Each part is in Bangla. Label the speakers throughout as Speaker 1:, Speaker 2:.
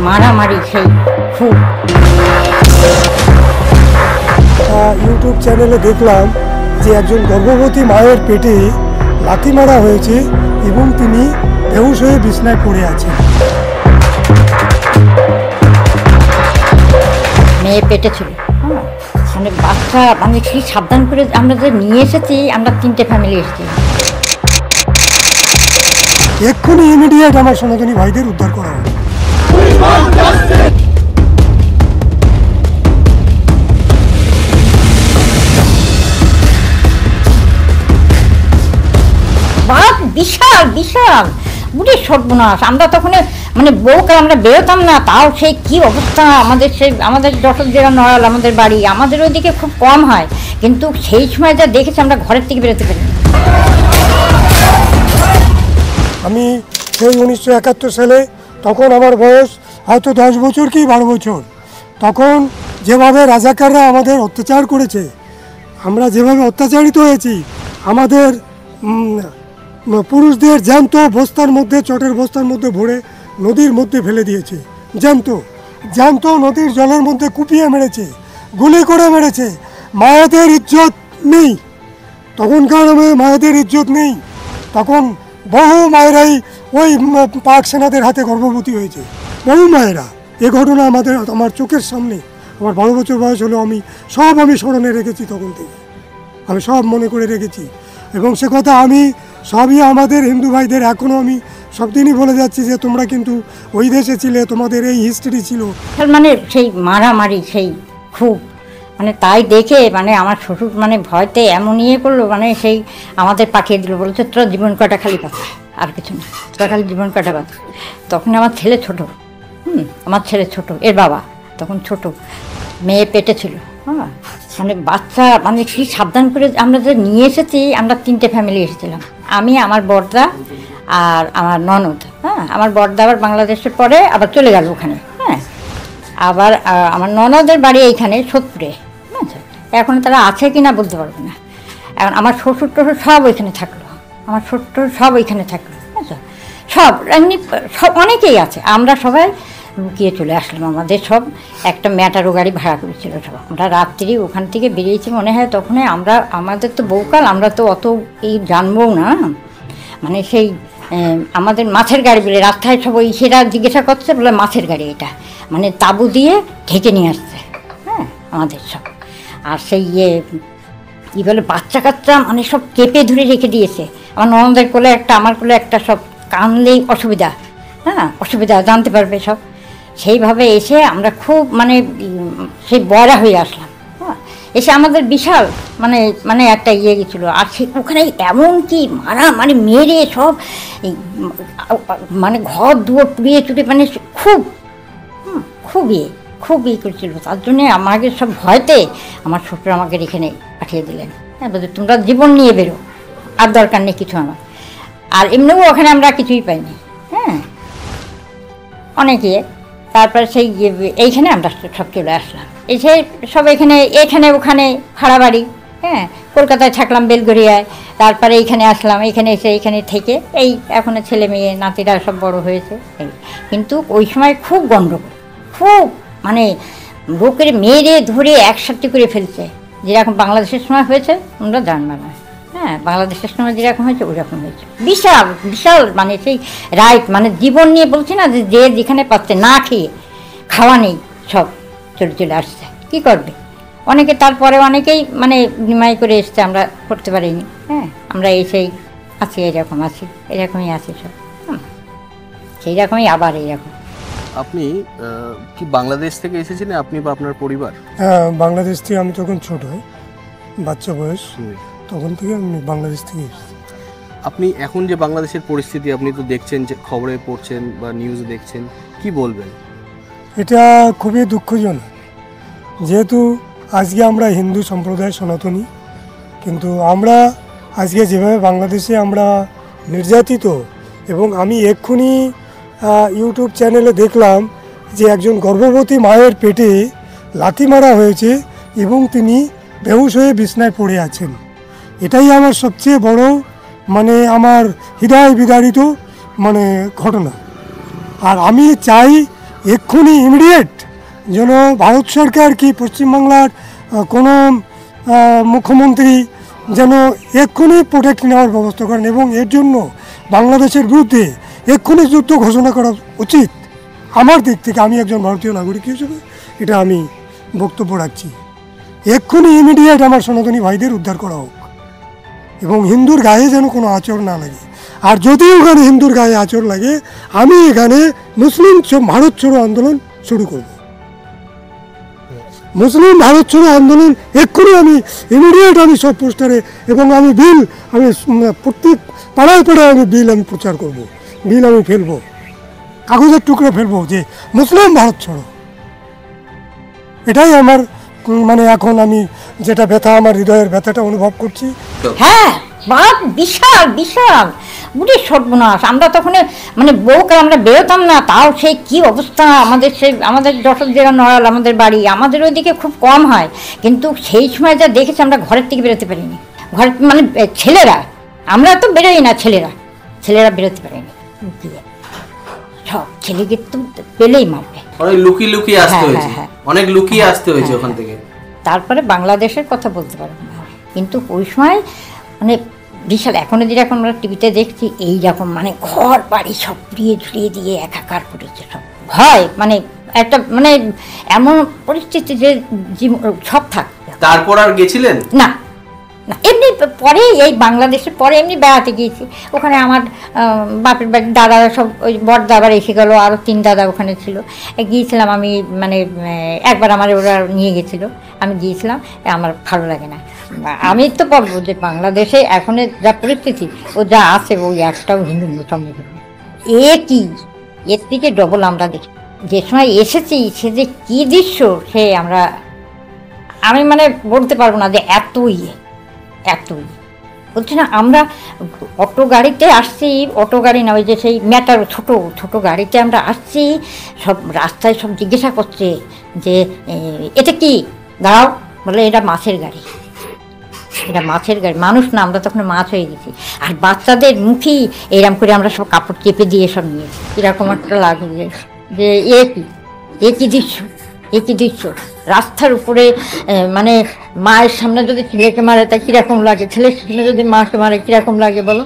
Speaker 1: মারামারি সেই খুব।
Speaker 2: ইউটিউব চ্যানেলে দেখলাম যে একজন গর্ভবতী মায়ের পেটে লাথি মারা হয়েছে এবং তিনি বেহুশ হয়ে বিছনায় পড়ে আছেন।
Speaker 1: মেয়ে পেটে ছিল, মানে বাচ্চা, মানে কি সাবধান করে আমরা যে নিয়ে এসেছি, আমরা 3টে ফ্যামিলি এসেছি।
Speaker 2: এক্ষুনি ইমিডিয়েট আমার সনাতনী ভাইদের উদ্ধার করা হবে।
Speaker 1: বিশাল বিশাল বুড়ি সর্বনাশ। আমরা তখন মানে বউকে আমরা বেরোতাম না, তাও সেই কি অবস্থা আমাদের। সেই আমাদের যশোর জেলা নড়াল আমাদের বাড়ি, আমাদের ওইদিকে খুব কম হয়, কিন্তু সেই সময় যা দেখেছি আমরা ঘরের থেকে বেরোতে পারি।
Speaker 2: আমি সেই 1971 সালে, তখন আমার বয়স হয়তো 10 বছর কি 12 বছর। তখন যেভাবে রাজাকাররা আমাদের অত্যাচার করেছে, আমরা যেভাবে অত্যাচারিত হয়েছি, আমাদের পুরুষদের জ্যান্ত বস্তার মধ্যে, চটের বস্তার মধ্যে ভরে নদীর মধ্যে ফেলে দিয়েছে। জ্যান্ত নদীর জলের মধ্যে কুপিয়ে মেরেছে, গুলি করে মেরেছে। মায়েদের ইজ্জত নেই, তখনকার মায়েদের ইজ্জত নেই। তখন বহু মায়েরাই ওই পাক সেনাদের হাতে গর্ভবতী হয়েছে, বহু মায়েরা। এ ঘটনা আমার চোখের সামনে। আমার 12 বছর বয়স হলো, আমি স্মরণে রেখেছি, তখন থেকে আমি সব মনে করে রেখেছি। এবং সে কথা আমি সবই আমাদের হিন্দু ভাইদের এখনও আমি সব দিনই বলে যাচ্ছি যে তোমরা কিন্তু ওই দেশে ছিলে, তোমাদের এই হিস্ট্রি ছিল।
Speaker 1: মানে সেই মারামারি সেই খুব, মানে তাই দেখে মানে আমার শ্বশুর মানে ভয়তে এমন ইয়ে করলো, মানে সেই আমাদের পাঠিয়ে দিল, বলছে তোরা জীবন কাটা খালি পাচ্ছে, আর কিছু না, তোরা খালি জীবন কাটা পাচ্ছে। তখন আমার ছেলে ছোট, আমার ছেলে ছোট, এর বাবা তখন ছোট, মেয়ে পেটে ছিল। মানে বাচ্চা, মানে কি সাবধান করে আমরা যে নিয়ে এসেছি, আমরা 3টে ফ্যামিলি এসেছিলাম। আমি, আমার বড়দা আর আমার ননদ। আমার বড়দা আবার বাংলাদেশের পরে আবার চলে গেল ওখানে। আবার আমার ননদের বাড়ি এইখানে সোদপুরে। এখন তারা আছে কি না বলতে পারবো না। এখন আমার শ্বশুর টশুর সব ওইখানে থাকলো, আমার শ্বশুর সব ওইখানে থাকলো, বুঝছো, সব এমনি সব অনেকেই আছে। আমরা সবাই লুকিয়ে চলে আসলাম, আমাদের সব একটা ম্যাটারো গাড়ি ভাড়া করেছিল সব। আমরা রাত্রি ওখান থেকে বেরিয়েছি মনে হয় তখন। আমাদের তো বউকাল, আমরা তো অত এই জানবও না, মানে সেই আমাদের মাছের গাড়ি বলে রাস্তায় সব ওই সেটা জিজ্ঞাসা করছে, বলে মাছের গাড়ি এটা, মানে তাঁবু দিয়ে ঢেকে নিয়ে আসছে আমাদের সব। আর সেই কী বলে বাচ্চা কাচ্চা মানে সব কেঁপে ধরে রেখে দিয়েছে। আমার ননদের কোলে একটা, আমার কোলে একটা, সব কানলেই অসুবিধা, অসুবিধা জানতে পারবে সব। সেইভাবে এসে আমরা খুব মানে সেই বয়রা হয়ে আসলাম। এসে আমাদের বিশাল মানে মানে একটা ইয়ে গেছিলো। আর সে ওখানে এমন কি মারা মানে মেরে সব মানে ঘর দুয়ার পুড়িয়ে চুড়িয়ে, মানে খুব ইয়ে করেছিল। তার জন্যে আমাকে সব ভয়তে আমার শ্বশুর আমাকে এখানে পাঠিয়ে দিলেন। বলছে তোমরা জীবন নিয়ে বেরো, আর দরকার নেই কিছু আমার। আর এমনিও ওখানে আমরা কিছুই পাইনি, অনেকে। তারপরে সেই এইখানে আমরা সব চলে আসলাম, এসে সব এখানে ওখানে ভাড়া বাড়ি, কলকাতায় থাকলাম বেলগড়িয়ায়। তারপরে এইখানে আসলাম, এইখানে এসে এইখানে থেকে এই এখনো ছেলে মেয়ে নাতিরা সব বড় হয়েছে। কিন্তু ওই সময় খুব গণ্ডগোল, খুব মানে লোকের মেয়েরে ধরে একসাথে করে ফেলছে। যেরকম বাংলাদেশের সময় হয়েছে তোমরা জানবে না, বাংলাদেশের সময় যেরকম হয়েছে ওই রকম হয়েছে। বিশাল বিশাল মানে সেই রাইট, মানে জীবন নিয়ে বলছি না, যে যেখানে পাচ্ছে না খেয়ে, খাওয়া নেই, সব চলে আসছে। কি করবে অনেকে, তারপরে অনেকেই মানে নিমাই করে এসছে, আমরা করতে পারিনি। আমরা এসেই আছি, এরকমই আছি সব, সেই রকমই আবার এইরকম।
Speaker 3: আপনি কি বাংলাদেশ থেকে এসেছিলেন, আপনি বা আপনার পরিবার?
Speaker 2: হ্যাঁ, বাংলাদেশ থেকে। আমি তখন ছোট, বাচ্চা বয়স, তখন থেকে আমি বাংলাদেশ থেকে এসেছি।
Speaker 3: আপনি এখন যে বাংলাদেশের পরিস্থিতি আপনি তো দেখছেন, যে খবরে পড়ছেন বা নিউজে দেখছেন, কি বলবেন?
Speaker 2: এটা খুবই দুঃখজনক, যেহেতু আজকে আমরা হিন্দু সম্প্রদায় সনাতনী, কিন্তু আমরা আজকে যেভাবে বাংলাদেশে আমরা নির্যাতিত। এবং আমি এক্ষুনি ইউটিউব চ্যানেলে দেখলাম যে একজন গর্ভবতী মায়ের পেটে লাথি মারা হয়েছে এবং তিনি বেহুশ হয়ে বিছনায় পড়ে আছেন। এটাই আমার সবচেয়ে বড় মানে আমার হৃদয় বিদারিত মানে ঘটনা। আর আমি চাই এক্ষুনি ইমিডিয়েট যেন ভারত সরকার কি পশ্চিমবাংলার কোনো মুখ্যমন্ত্রী যেন এক্ষুনি প্রোটেক্ট নেওয়ার ব্যবস্থা করেন এবং এর জন্য বাংলাদেশের বিরুদ্ধে এক্ষুনি যুদ্ধ ঘোষণা করা উচিত। আমার দিক থেকে আমি একজন ভারতীয় নাগরিক হিসেবে এটা আমি বক্তব্য রাখছি। এক্ষুনি ইমিডিয়েট আমার সনাতনী ভাইদের উদ্ধার করা হোক এবং হিন্দুর গায়ে যেন কোনো আচর না লাগে। আর যদি ওখানে হিন্দুর গায়ে আচর লাগে আমি এখানে মুসলিম ভারত ছাড়ো আন্দোলন শুরু করব। মুসলিম ভারত ছাড়ো আন্দোলন এক্ষুনি আমি ইমিডিয়েট আমি সব পোস্টারে এবং আমি বিল আমি প্রত্যেক পাড়ায় পাড়ায় আমি বিল আমি প্রচার করব, বিল আমি ফেলবো, কাগজের টুকরো ফেলবো যে মুসলিম ভারত ছাড়ো। এটাই আমার মানে এখন আমি যেটা ব্যথা, আমার হৃদয়ের ব্যথাটা অনুভব করছি।
Speaker 1: হ্যাঁ, বাপ বিশাল বিশাল বুঝি সর্বনাশ। আমরা তখন মানে বউকে আমরা বেরোতাম না, তাও সেই কি অবস্থা আমাদের, সেই আমাদের যশোর জেলা নড়াল আমাদের বাড়ি, আমাদের ওইদিকে খুব কম হয়, কিন্তু সেই সময় যা দেখেছি আমরা ঘরের থেকে বেরোতে পারিনি। ঘর মানে ছেলেরা, আমরা তো বেরোই না, ছেলেরা বেরোতে পারেনি। সব ছেলেকে তো পেলেই মারবে,
Speaker 4: অনেক লুকিয়ে লুকিয়ে আসতে হয়েছে,
Speaker 1: হ্যাঁ।
Speaker 4: অনেক লুকিয়ে আসতে হয়েছে ওখান থেকে।
Speaker 1: তারপরে বাংলাদেশের কথা বলতে পারবো না, কিন্তু ওই সময় মানে বিশাল। এখনো যেরকম আমরা টিভিতে দেখছি এইরকম মানে ঘর বাড়ি সব পুড়িয়ে ঝুড়িয়ে দিয়ে একাকার করেছে সব। ভয় মানে একটা মানে এমন পরিস্থিতি যে সব থাকবে।
Speaker 4: তারপর আর গেছিলেন
Speaker 1: না না, এমনি পরে এই বাংলাদেশের পরে এমনি বেড়াতে গিয়েছি। ওখানে আমার বাপের বাড়ির দাদারা সব, ওই বড়দা আবার এসে গেলো, আরও 3 দাদা ওখানে ছিল। গিয়েছিলাম আমি, মানে একবার আমার ওরা নিয়ে গেছিলো, আমি গিয়েছিলাম। আমার ভালো লাগে না। আমি তো বলবো যে বাংলাদেশে এখন যা পরিস্থিতি ও যা আছে, ওই একটাও হিন্দু মুসলমান কি এর থেকে ডবল আমরা দেখি। যে সময় এসেছি সে যে কী দৃশ্য, সে আমি মানে বলতে পারবো না যে এতই বলছি না। আমরা অটো গাড়িতে আসছি, অটো গাড়ি না, ওই যে সেই ম্যাটারো ছোটো গাড়িতে আমরা আসছি, সব রাস্তায় সব জিজ্ঞাসা করছে যে এটা কি, দাঁড়াও, বলে এটা মাছের গাড়ি, এটা মাছের গাড়ি। মানুষ না, আমরা তখন মাছ হয়ে গেছি। আর বাচ্চাদের মুখেই এরকম করে আমরা সব কাপড় চেপে দিয়ে সব নিয়েছি। এরকম একটা লাগে যে একই দৃশ্য রাস্তার উপরে, মানে মায়ের সামনে যদি ছেলেকে মারে তা কীরকম লাগে, ছেলের সামনে যদি মাকে মারে কীরকম লাগে বলো।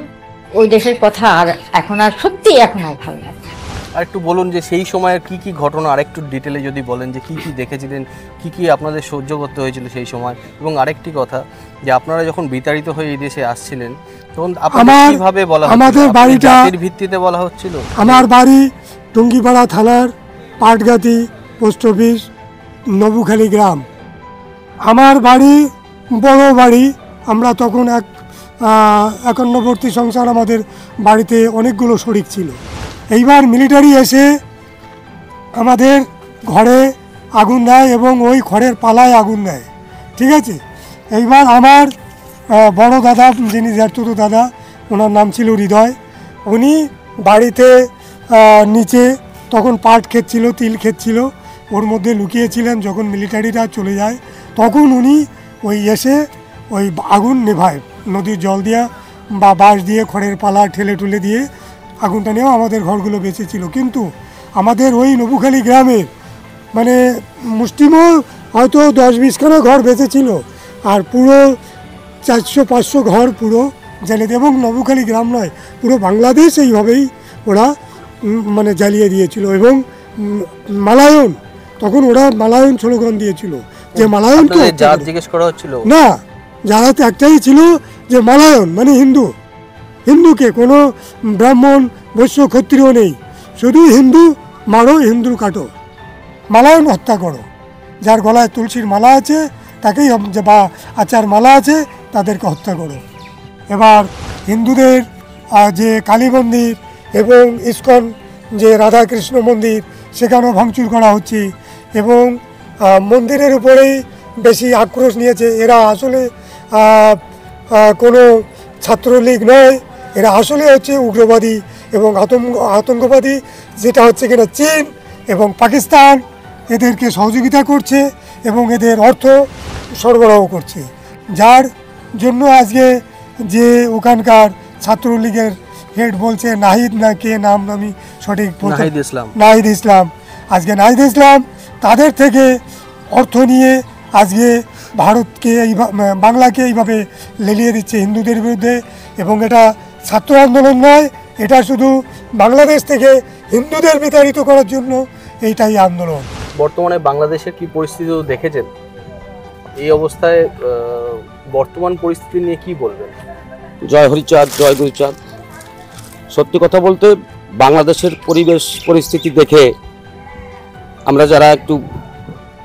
Speaker 1: ওই দেশের কথা আর এখন আর সত্যি এখন আর ভালো লাগে।
Speaker 3: আর একটু বলুন যে সেই সময়ের কি কি ঘটনা আরেকটু ডিটেলে যদি বলেন, যে কি কি দেখেছিলেন, কি কি আপনাদের সহ্য করতে হয়েছিল সেই সময়। এবং আরেকটি কথা, যে আপনারা যখন বিতাড়িত হয়ে এই দেশে আসছিলেন তখন আপনাদের কিভাবে বলা হচ্ছিল?
Speaker 2: আমাদের বাড়িটা
Speaker 3: জাতির ভিত্তিতে বলা হচ্ছিল।
Speaker 2: আমার বাড়ি টুঙ্গিপাড়া থানার পাটগাতি পোস্ট অফিস, নবুখালী গ্রাম। আমার বাড়ি বড় বাড়ি। আমরা তখন একান্নবর্তী সংসার, আমাদের বাড়িতে অনেকগুলো শরিক ছিল। এইবার মিলিটারি এসে আমাদের ঘরে আগুন দেয় এবং ওই খড়ের পালায় আগুন দেয়, ঠিক আছে। এইবার আমার বড় দাদা, যিনি জ্যাঠতো দাদা, ওনার নাম ছিল হৃদয়, উনি বাড়িতে নিচে তখন পাট ক্ষেত ছিল, তিল ক্ষেত ছিল, ওর মধ্যে লুকিয়েছিলেন। যখন মিলিটারিরা চলে যায় তখন উনি ওই এসে ওই আগুন নেভায়, নদীর জল দিয়া বা বাঁশ দিয়ে খড়ের পালা ঠেলে টুলে দিয়ে আগুনটা নিয়েও আমাদের ঘরগুলো বেঁচেছিল। কিন্তু আমাদের ওই নবুখালী গ্রামের মানে মুষ্টিমেয় হয়তো 10-20খানা ঘর বেঁচেছিল, আর পুরো 400-500 ঘর পুরো জ্বালিয়ে। এবং নবুখালী গ্রাম নয়, পুরো বাংলাদেশ এইভাবেই ওরা মানে জ্বালিয়ে দিয়েছিল। এবং মালায়ন, তখন ওরা মালায়ন স্লোগান দিয়েছিল যে মালায়ন
Speaker 3: জিজ্ঞেস করা হচ্ছিল
Speaker 2: না, যারা তো একটাই ছিল যে মালায়ন মানে হিন্দুকে, কোনো ব্রাহ্মণ বৈশ্য ক্ষত্রিয় নেই, শুধু হিন্দু মারো, হিন্দু কাটো, মালায়ন হত্যা করো, যার গলায় তুলসীর মালা আছে তাকেই, বা আচার মালা আছে তাদেরকে হত্যা করো। এবার হিন্দুদের যে কালী মন্দির এবং ইস্কন যে রাধাকৃষ্ণ মন্দির, সেখানেও ভাঙচুর করা হচ্ছে। এবং মন্দিরের উপরেই বেশি আক্রোশ নিয়েছে। এরা আসলে কোনো ছাত্রলীগ নয়, এরা আসলে হচ্ছে উগ্রবাদী এবং আতঙ্কবাদী, যেটা হচ্ছে কিনা চীন এবং পাকিস্তান এদেরকে সহযোগিতা করছে এবং এদের অর্থ সরবরাহ করছে, যার জন্য আজকে যে ওখানকার ছাত্রলীগের হেড বলছে নাহিদ, না কে নাম আমি সঠিক,
Speaker 3: নাহিদ ইসলাম,
Speaker 2: নাহিদ ইসলাম, আজকে নাহিদ ইসলাম তাদের থেকে অর্থ নিয়ে আজকে ভারতকে বাংলাকে এইভাবে লেলিয়ে দিচ্ছে হিন্দুদের বিরুদ্ধে। এবং এটা ছাত্র আন্দোলন নয়, এটা শুধু বাংলাদেশ থেকে হিন্দুদের বিতাড়িত করার জন্য এইটাই আন্দোলন।
Speaker 3: বর্তমানে বাংলাদেশের কি পরিস্থিতি দেখেছেন? এই অবস্থায় বর্তমান পরিস্থিতি নিয়ে কি বলবেন?
Speaker 5: জয় হরিচাঁদ, জয় গুরুচাঁদ। সত্যি কথা বলতে বাংলাদেশের পরিবেশ পরিস্থিতি দেখে আমরা যারা একটু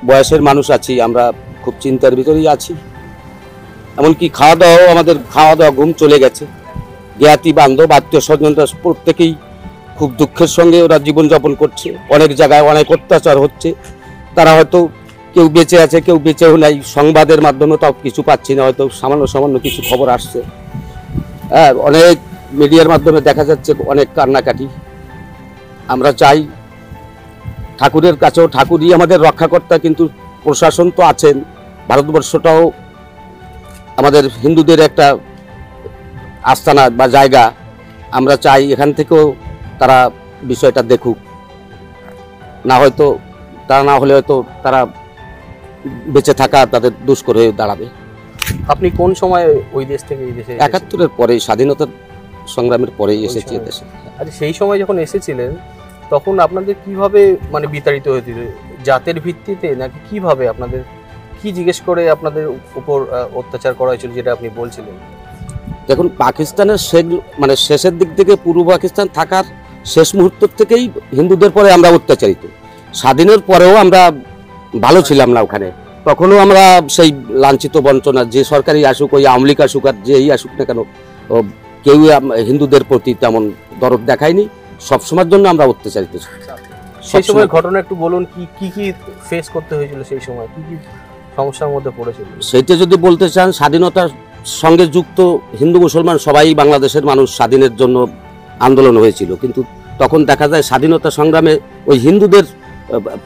Speaker 5: বয়সের মানুষ আছি আমরা খুব চিন্তার ভিতরেই আছি। এমনকি খাওয়া দাওয়া ঘুম চলে গেছে। জ্ঞাতি বান্ধব আত্মীয় স্বজনরা প্রত্যেকেই খুব দুঃখের সঙ্গে ওরা জীবনযাপন করছে। অনেক জায়গায় অনেক অত্যাচার হচ্ছে। তারা হয়তো কেউ বেঁচে আছে, কেউ বেঁচেও নাই। সংবাদের মাধ্যমে তাও কিছু পাচ্ছি না, হয়তো সামান্য কিছু খবর আসছে। হ্যাঁ, অনেক মিডিয়ার মাধ্যমে দেখা যাচ্ছে অনেক কান্নাকাটি। আমরা চাই ঠাকুরের কাছেও, ঠাকুরই আমাদের রক্ষাকর্তা, কিন্তু প্রশাসন তো আছেন। ভারতবর্ষটাও আমাদের হিন্দুদের একটা আস্তানা বা জায়গা। আমরা চাই এখান থেকেও তারা বিষয়টা দেখুক। না হলে হয়তো তারা বেঁচে থাকা তাদের দুষ্কর হয়ে দাঁড়াবে।
Speaker 3: আপনি কোন সময় ওই দেশ থেকে এই দেশে?
Speaker 5: ৭১-এর পরে, স্বাধীনতার সংগ্রামের পরেই এসেছি এদেশে।
Speaker 3: আর সেই সময় যখন এসেছিলেন তখন আপনাদের কিভাবে মানে বিতাড়িত হয়েছিল? জাতের ভিত্তিতে নাকি কিভাবে? আপনাদের কি জিজ্ঞেস করে আপনাদের উপর অত্যাচার করা হয়েছিল যেটা আপনি বলছিলেন?
Speaker 5: দেখুন, পাকিস্তানের শেষের দিক থেকে পূর্ব পাকিস্তান থাকার শেষ মুহূর্ত থেকেই হিন্দুদের পরে আমরা অত্যাচারিত। স্বাধীনের পরেও আমরা ভালো ছিলাম না ওখানে। তখনও আমরা সেই লাঞ্ছিত বঞ্চনা, যে সরকারি আসুক, ওই আওয়ামী লীগ আসুক আর যেই আসুক না কেন, কেউ হিন্দুদের প্রতি তেমন দরদ দেখায়নি। সবসময়ের জন্য আমরা অত্যাচারিত।
Speaker 3: সেই সময় ঘটনা একটু বলুন, কি কি ফেস করতে হয়েছিল সেই সময়, কি কি সমস্যার মধ্যে পড়েছিল?
Speaker 5: সেইটা যদি বলতে চান, স্বাধীনতার সঙ্গে যুক্ত হিন্দু মুসলমান সবাই বাংলাদেশের মানুষ স্বাধীনের জন্য আন্দোলন হয়েছিল। কিন্তু তখন দেখা যায় স্বাধীনতা সংগ্রামে ওই হিন্দুদের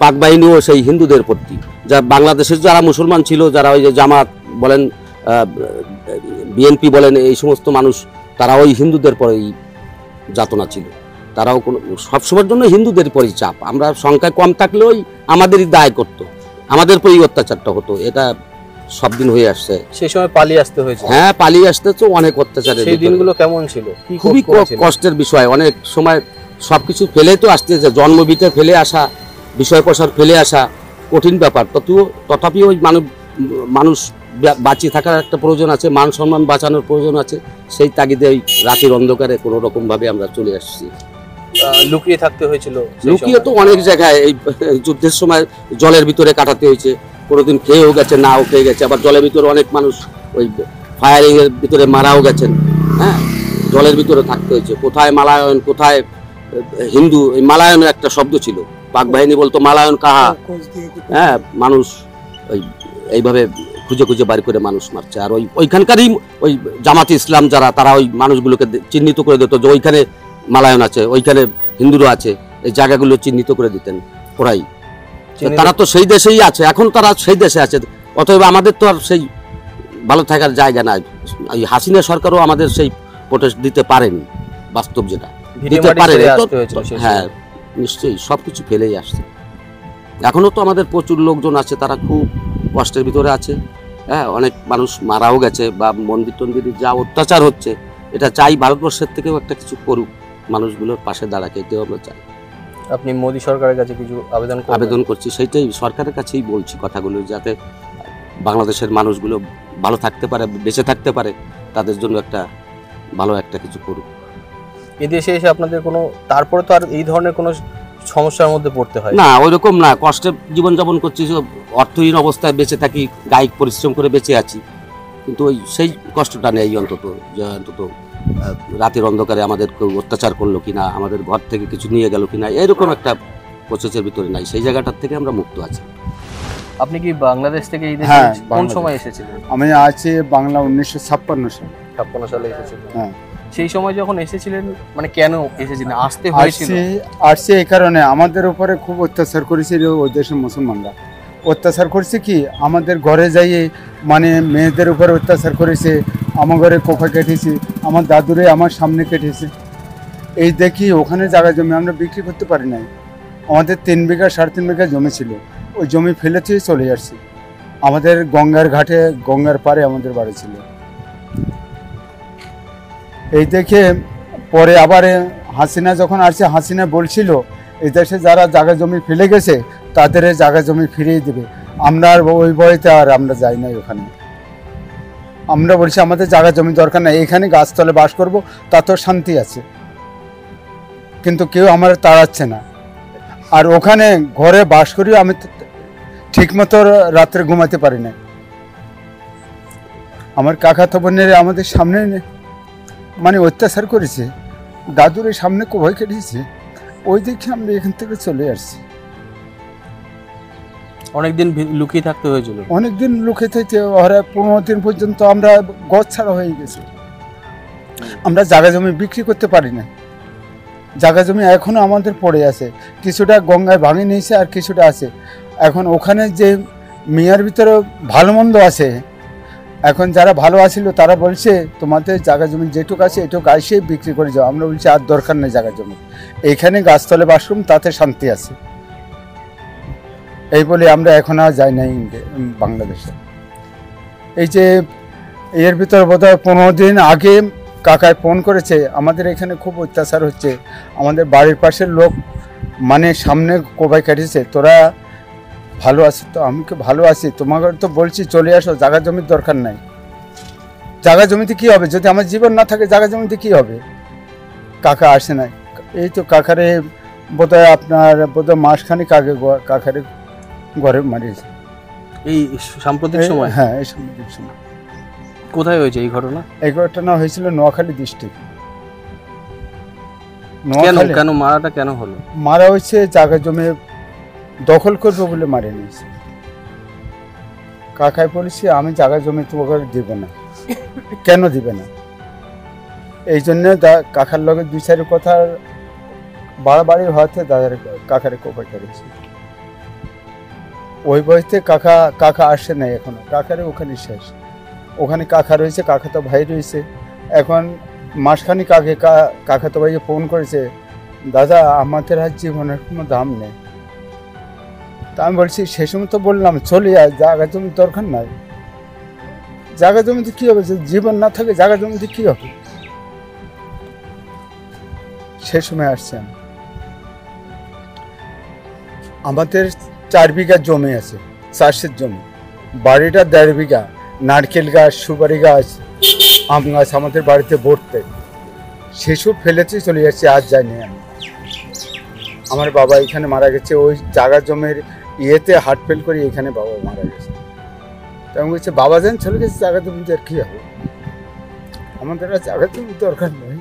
Speaker 5: পাক বাহিনীও সেই হিন্দুদের প্রতি, যা বাংলাদেশের যারা মুসলমান ছিল, যারা ওই যে জামাত বলেন, বিএনপি বলেন, এই সমস্ত মানুষ তারা ওই হিন্দুদের পরেই যাতনা ছিল। তারাও সবসময়ের জন্য হিন্দুদের পরেই চাপ। আমরা সংখ্যায় কম থাকলেও আমাদেরই দায় করতো, আমাদের পরেই অত্যাচারটা হতো। এটা সব দিন হয়ে আসছে।
Speaker 3: সেই সময় পালিয়ে আসতে হয়েছে?
Speaker 5: হ্যাঁ, পালিয়ে আসতে তো অনেক অত্যাচারের।
Speaker 3: সেই দিনগুলো কেমন ছিল?
Speaker 5: খুবই কষ্টের বিষয়। অনেক সময় সবকিছু ফেলে তো আসতেছে, জন্মভিটে ফেলে আসা, বিষয় প্রসার ফেলে আসা কঠিন ব্যাপার। তথাপি ওই মানুষ বাঁচিয়ে থাকার একটা প্রয়োজন আছে, মান সম্মান বাঁচানোর প্রয়োজন আছে। সেই তাগিদে ওই রাতের অন্ধকারে কোনো রকম ভাবে আমরা চলে আসছি।
Speaker 3: লুকিয়ে থাকতে হয়েছিল?
Speaker 5: লুকিয়ে তো অনেক জায়গায়, এই যুদ্ধের সময় জলের ভিতরে কাটাতে হয়েছে। কোনোদিন খেয়েও গেছে, নাও খেয়ে গেছে। আবার জলের ভিতরে অনেক মানুষ ওই ফায়ারিং এর ভিতরে মারাও গেছেন। হ্যাঁ, জলের ভিতরে থাকতে হয়েছে। কোথায় মালায়ন, কোথায় হিন্দু। এই মালায়নের একটা শব্দ ছিল, পাক বাহিনী বলতো মালায়ন কাহা। হ্যাঁ, মানুষ এইভাবে খুঁজে খুঁজে বাড়ি করে মানুষ মারছে। আর ওইখানকারই ওই জামাতে ইসলাম যারা, তারা ওই মানুষগুলোকে চিহ্নিত করে দিত যে ওইখানে মালায়ন আছে, ওইখানে হিন্দুরা আছে। এই জায়গাগুলো চিহ্নিত করে দিতেন ওরাই। তারা তো সেই দেশেই আছে, এখন তারা সেই দেশে আছে। অতএব আমাদের তো আর সেই ভালো থাকার জায়গা নাই। এই হাসিনা সরকারও আমাদের সেই প্রোটেস্ট দিতে পারেনি, বাস্তব যেটা দিতে পারেনি। হ্যাঁ, নিশ্চয়ই সবকিছু ফেলেই আসছে। এখনো তো আমাদের প্রচুর লোকজন আছে, তারা খুব কষ্টের ভিতরে আছে। হ্যাঁ, অনেক মানুষ মারাও গেছে, বা মন্দির টন্দিরে যা অত্যাচার হচ্ছে, এটা চাই ভারতবর্ষের থেকেও একটা কিছু করুক, মানুষগুলোর পাশে দাঁড়াকে, এটাও আমরা চাই।
Speaker 3: আপনি মোদী সরকারের কাছে কিছু
Speaker 5: আবেদন করছি, সেইটাই সরকারের কাছেই বলছি কথাগুলো, যাতে বাংলাদেশের মানুষগুলো ভালো থাকতে পারে, বেঁচে থাকতে পারে, তাদের জন্য একটা ভালো একটা কিছু করুক।
Speaker 3: এদেশে এসে আপনাদের কোনো, তারপরে তো আর এই ধরনের কোনো সমস্যার মধ্যে পড়তে হয়
Speaker 5: না? ওইরকম না, কষ্টে জীবনযাপন করছি, অর্থহীন অবস্থায় বেঁচে থাকি, কায়িক পরিশ্রম করে বেঁচে আছি, কিন্তু ওই সেই কষ্টটা নেই অন্তত, যে অন্তত রাতের অন্ধকারে আমাদের কেউ অত্যাচার করলো কিনা, আমাদের ঘর থেকে কিছু নিয়ে গেল কিনা, এরকম একটা প্রসেসের ভিতরে নাই। সেই জায়গাটার থেকে আমরা মুক্ত আছি।
Speaker 3: আপনি কি বাংলাদেশ থেকে এই দেশে কোন সময় এসেছিলেন?
Speaker 6: আমি আছি বাংলা 1956 সালে।
Speaker 3: 56 সালে এসেছিলেন?
Speaker 6: হ্যাঁ।
Speaker 3: সেই সময় যখন এসেছিলেন, মানে কেন এসেছিলেন, আসতে হয়েছিল?
Speaker 6: আসছে এই কারণে, আমাদের উপরে খুব অত্যাচার করেছিল ওই দেশের মুসলমানরা। অত্যাচার করছে কি, আমাদের ঘরে যাইয়ে মানে মেয়েদের উপরে অত্যাচার করেছে। আমার ঘরে কোফা কেটেছে, আমার দাদুরে আমার সামনে কেটেছে। এই দেখি ওখানে জায়গা জমি আমরা বিক্রি করতে পারি নাই। আমাদের 3 বিঘা 3.5 বিঘা জমি ছিল, ওই জমি ফেলেছি চলে আসছি। আমাদের গঙ্গার ঘাটে, গঙ্গার পাড়ে আমাদের বাড়ি ছিল। এই দেখে পরে আবার হাসিনা যখন আসছে, হাসিনা বলছিল এই দেশে যারা জায়গা জমি ফেলে গেছে তাদের এই জায়গা জমি ফিরিয়ে দেবে। আমরা আর ওই বইতে আর আমরা যাই নাই ওখানে। আমরা বলছি আমাদের জায়গা জমি দরকার নাই, এখানে গাছতলে বাস করব, তাতেও শান্তি আছে। কিন্তু কেউ আমার তাড়াচ্ছে না। আর ওখানে ঘরে বাস করি আমি ঠিকমতো রাত্রে ঘুমাতে পারি না। আমার কাকাতো বোনের আমাদের সামনে মানে অত্যাচার করেছে, দাদুরের সামনে কোভাই কেটেছে, ওই দেখে আমরা এখান থেকে চলে আসছি।
Speaker 3: অনেকদিন লুকিয়ে থাকতে হয়েছিল।
Speaker 6: অনেকদিন লুকিয়ে থেকে ওরা 15 দিন পর্যন্ত আমরা গছ ছাড়া হয়ে গেছি। আমরা জায়গা জমি বিক্রি করতে পারি না। জায়গা জমি এখনও আমাদের পড়ে আছে, কিছুটা গঙ্গায় ভাঙে নিয়েছে আর কিছুটা আছে। এখন ওখানে যে মেয়ার ভিতরে ভালো মন্দ আছে, এখন যারা ভালো আছিল তারা বলছে তোমাদের জায়গা জমি যেটুকু আছে এটুকু আসে বিক্রি করে যাও। আমরা বলছি আর দরকার নেই জায়গা জমি, এইখানে গাছতলে বাসরুম, তাতে শান্তি আছে। এই বলে আমরা এখন আর যাই নাই বাংলাদেশে। এই যে এর ভিতরে বোধহয় 15 দিন আগে কাকায় ফোন করেছে, আমাদের এখানে খুব অত্যাচার হচ্ছে, আমাদের বাড়ির পাশের লোক মানে সামনে কোবাই কাটিয়েছে, তোরা ভালো আছিস? তো আমি কি ভালো আছি, তোমাকে তো বলছি চলে আসো, জায়গা জমির দরকার নাই। জায়গা জমিতে কী হবে যদি আমার জীবন না থাকে, জায়গা জমিতে কী হবে? কাকা আসে নাই। এই তো কাকারে বোধহয় আপনার বোধহয় মাসখানিক আগে কাকারে ঘরে মারিয়েছে।
Speaker 3: এই সাম্প্রতিক সময়?
Speaker 6: হ্যাঁ, এই সাম্প্রতিক সময়।
Speaker 3: কোথায় হয়েছে এই ঘটনা?
Speaker 6: এই ঘটনা হয়েছিল নোয়াখালী ডিস্ট্রিক্ট।
Speaker 3: কেন মারাটা কেন হলো?
Speaker 6: মারা হয়েছে জায়গা জমি দখল করবে বলে মারে নিয়েছে। কাকায় বলেছি আমি জায়গা জমি তোমাকে দিব না। কেন দিবে না? এই জন্য কাকার লগে 2-4 কথা বাড়াবাড়ি হওয়াতে দাদার কাকারে কোপাই করেছে। ওই বয়সে কাকা আসে নাই এখনো, কাকারে ওখানে শেষ। ওখানে কাকা রয়েছে, কাকা তো ভাই রয়েছে। এখন মাসখানিক আগে কাকা তো ভাইকে ফোন করেছে, দাদা আমাদের আর জীবনের কোনো দাম নেই। তা আমি বলছি সে সময় তো বললাম চলে যায়, জায়গা জমির দরকার নাই। জায়গা জমিতে কী হবে? জীবন না থাকে জায়গা জমিতে কী হবে? সে সময় আসছেন। আমাদের 4 বিঘা জমি আছে, চাষের জমি। বাড়িটা 1.5 বিঘা, নারকেল গাছ, সুপারি গাছ, আম গাছ আমাদের বাড়িতে ভরতে। সেসব ফেলেছি চলে যাচ্ছি, আজ যায়নি আমি। আমার বাবা এখানে মারা গেছে, ওই জায়গা জমির ইয়েতে হার্ট ফেল করে এখানে বাবা মারা গেছে। তেমন বলছে বাবা যেন চলে গেছে, জায়গা জমিতে আর কী হবে? আমাদের আর জায়গা জমির দরকার নেই।